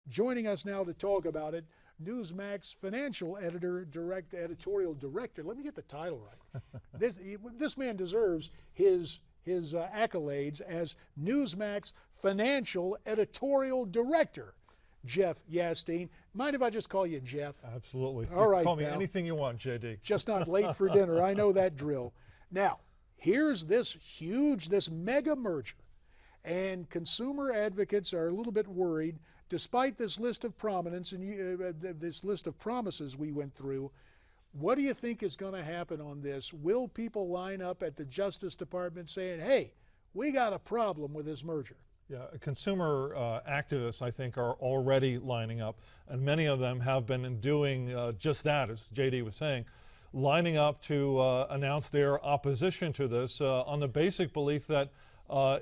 Joining us now to talk about it, Newsmax financial editorial director. Let me get the title right. This man deserves his accolades as Newsmax financial editorial director. Jeff Yastine. Mind if I just call you Jeff? Absolutely. All right, call me pal. anything you want, JD. Just not late for dinner. I know that drill. Now, here's this mega merger. And consumer advocates are a little bit worried, despite this list of prominence and this list of promises we went through. What do you think is going to happen on this? Will people line up at the Justice Department saying, hey, we got a problem with this merger? Yeah, consumer activists, I think, are already lining up, and many of them have been doing just that, as JD was saying, lining up to announce their opposition to this on the basic belief that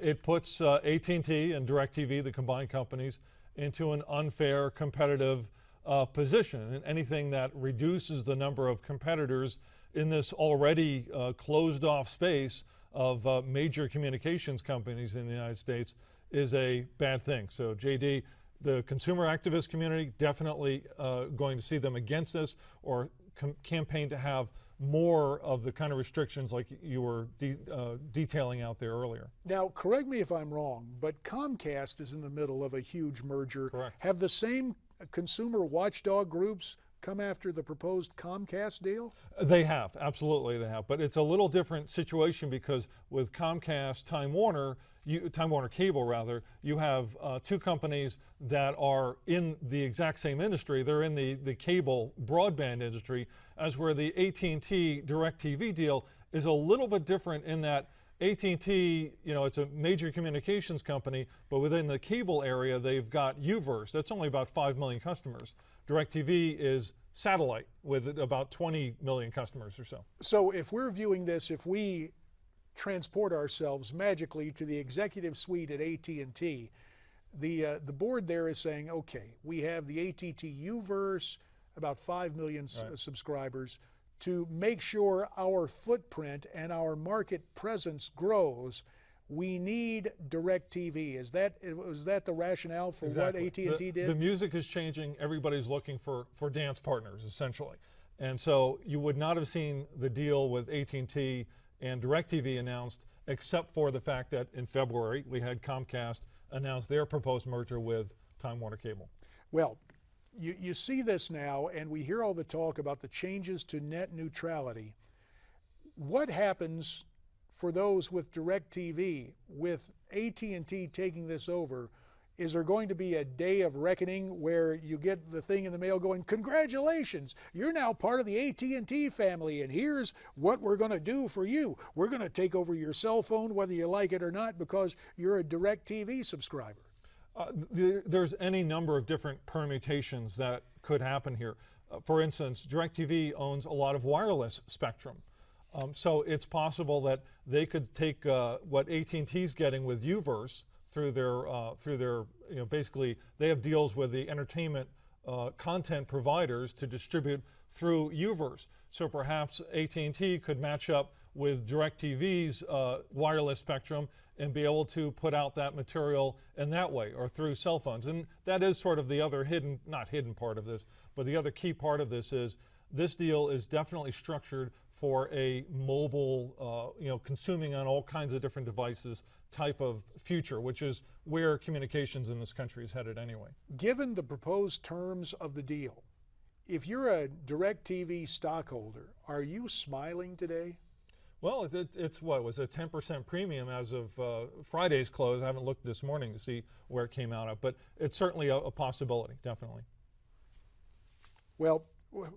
it puts AT&T and Direct TV, the combined companies, into an unfair competitive position. And anything that reduces the number of competitors in this already closed-off space of major communications companies in the United States is a bad thing. So JD, the consumer activist community, definitely going to see them against this or campaign to have more of the kind of restrictions like you were detailing out there earlier. Now, correct me if I'm wrong, but Comcast is in the middle of a huge merger. Correct. Have the same consumer watchdog groups come after the proposed Comcast deal? They have, absolutely they have. But it's a little different situation because with Comcast, Time Warner Cable rather, you have two companies that are in the exact same industry. They're in the cable broadband industry, as where the AT&T Direct TV deal is a little bit different in that AT&T, it's a major communications company, but within the cable area, they've got UVerse. That's only about 5 million customers. DirecTV is satellite with about 20 million customers or so. So if we're viewing this, if we transport ourselves magically to the executive suite at AT&T, the board there is saying, okay, we have the AT&T UVerse, about 5 million subscribers. To make sure our footprint and our market presence grows, we need Direct TV. Was that the rationale for exactly. what AT&T did? The music is changing. Everybody's looking for dance partners, essentially. And so you would not have seen the deal with AT&T and Direct TV announced, except for the fact that in February we had Comcast announce their proposed merger with Time Warner Cable. Well, you see this now, and we hear all the talk about the changes to net neutrality. What happens for those with Direct TV, with AT&T taking this over? Is there going to be a day of reckoning where you get the thing in the mail going, congratulations, you're now part of the AT&T family, and here's what we're going to do for you. We're going to take over your cell phone whether you like it or not because you're a Direct TV subscriber. There's any number of different permutations that could happen here. For instance, DirecTV owns a lot of wireless spectrum. So it's possible that they could take what AT&T's getting with UVerse through their basically they have deals with the entertainment content providers to distribute through UVerse. So perhaps AT&T could match up with DirecTV's wireless spectrum and be able to put out that material in that way or through cell phones. And that is sort of the other not hidden part of this, but the other key part of this is this deal is definitely structured for a mobile, consuming on all kinds of different devices type of future, which is where communications in this country is headed anyway. Given the proposed terms of the deal, if you're a DirecTV stockholder, are you smiling today? Well, it's what was a 10% premium as of Friday's close. I haven't looked this morning to see where it came out at, but it's certainly a possibility, definitely. Well,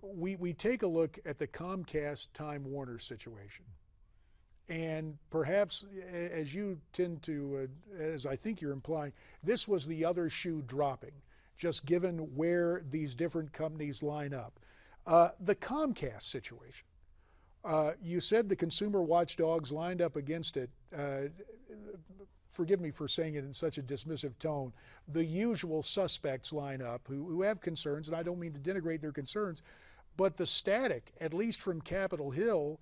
we take a look at the Comcast Time Warner situation. And perhaps, as you tend to, as I think you're implying, this was the other shoe dropping, just given where these different companies line up. The Comcast situation. You said the consumer watchdogs lined up against it. Forgive me for saying it in such a dismissive tone. The usual suspects line up who have concerns, and I don't mean to denigrate their concerns, but the static, at least from Capitol Hill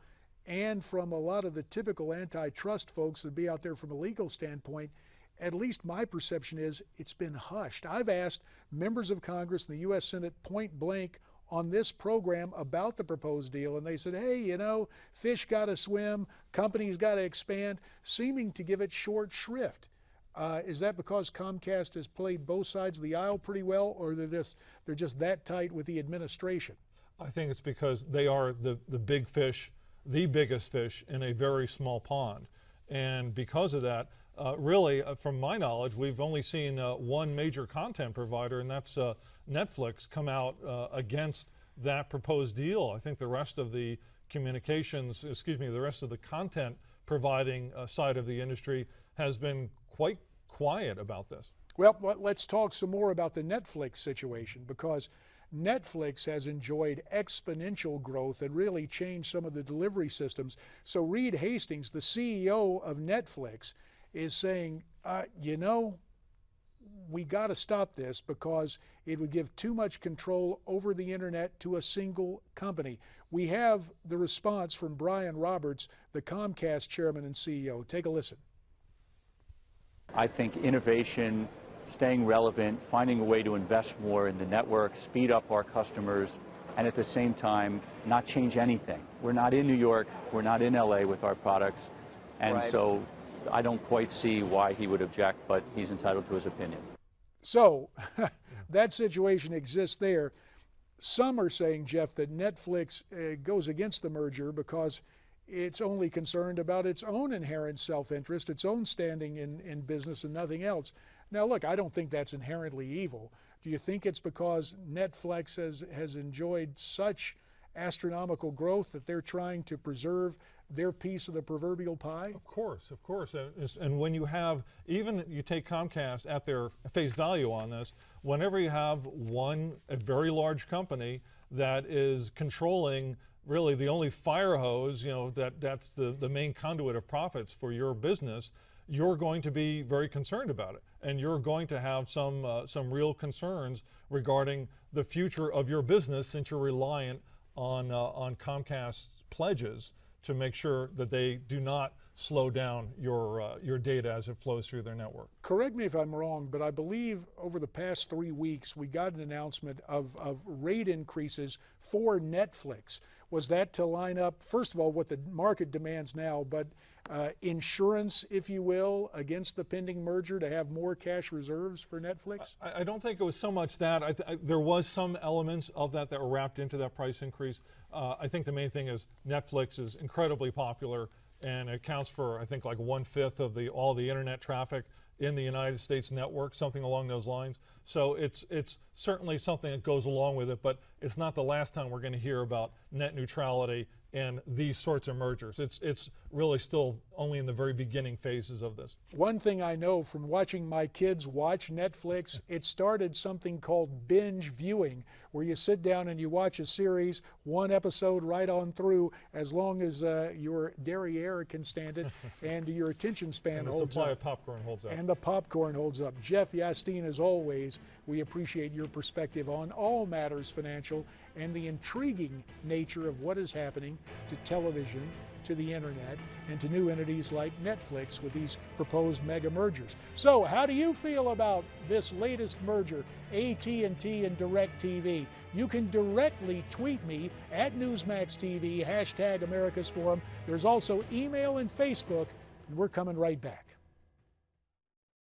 and from a lot of the typical antitrust folks that be out there from a legal standpoint, at least my perception is it's been hushed. I've asked members of Congress and the U.S. Senate point blank on this program about the proposed deal, and they said, hey, you know, fish got to swim, companies got to expand, seeming to give it short shrift. Is that because Comcast has played both sides of the aisle pretty well, or they're just that tight with the administration? I think it's because they are the big fish, the biggest fish in a very small pond. And because of that, really, from my knowledge, we've only seen one major content provider, and that's Netflix, come out against that proposed deal. I think the rest of the the rest of the content providing side of the industry has been quite quiet about this. Well, let's talk some more about the Netflix situation, because Netflix has enjoyed exponential growth and really changed some of the delivery systems. So Reed Hastings, the CEO of Netflix, is saying, you know, we got to stop this because it would give too much control over the internet to a single company. We have the response from Brian Roberts, the Comcast chairman and CEO. Take a listen. I think innovation, staying relevant, finding a way to invest more in the network, speed up our customers, and at the same time not change anything. We're not in New York, we're not in LA with our products, and so I don't quite see why he would object, but he's entitled to his opinion. So that situation exists there. Some are saying, Jeff, that Netflix goes against the merger because it's only concerned about its own inherent self-interest, its own standing in business and nothing else. Now, look, I don't think that's inherently evil. Do you think it's because Netflix has enjoyed such astronomical growth that they're trying to preserve their piece of the proverbial pie? Of course. And when you have, even you take Comcast at their face value on this, whenever you have a very large company that is controlling really the only fire hose, you know, that's the main conduit of profits for your business, you're going to be very concerned about it. And you're going to have some real concerns regarding the future of your business, since you're reliant on Comcast's pledges to make sure that they do not slow down your data as it flows through their network. Correct me if I'm wrong, but I believe over the past 3 weeks we got an announcement of rate increases for Netflix. Was that to line up, first of all, what the market demands now, but insurance, if you will, against the pending merger to have more cash reserves for Netflix? I don't think it was so much that. There was some elements of that were wrapped into that price increase. I think the main thing is Netflix is incredibly popular, and it accounts for, I think, like 1/5 of all the internet traffic in the United States network, something along those lines. So it's certainly something that goes along with it, but it's not the last time we're going to hear about net neutrality and these sorts of mergers. It's really still only in the very beginning phases of this. One thing I know from watching my kids watch Netflix, it started something called binge viewing, where you sit down and you watch a series, one episode right on through, as long as your derriere can stand it and your attention span holds up. And the supply of popcorn holds up. And the popcorn holds up. Jeff Yastine, as always, we appreciate your perspective on all matters financial and the intriguing nature of what is happening to television, to the internet, and to new entities like Netflix with these proposed mega mergers. So how do you feel about this latest merger, AT&T and Direct TV? You can directly tweet me at Newsmax TV, #America's Forum. There's also email and Facebook, and we're coming right back.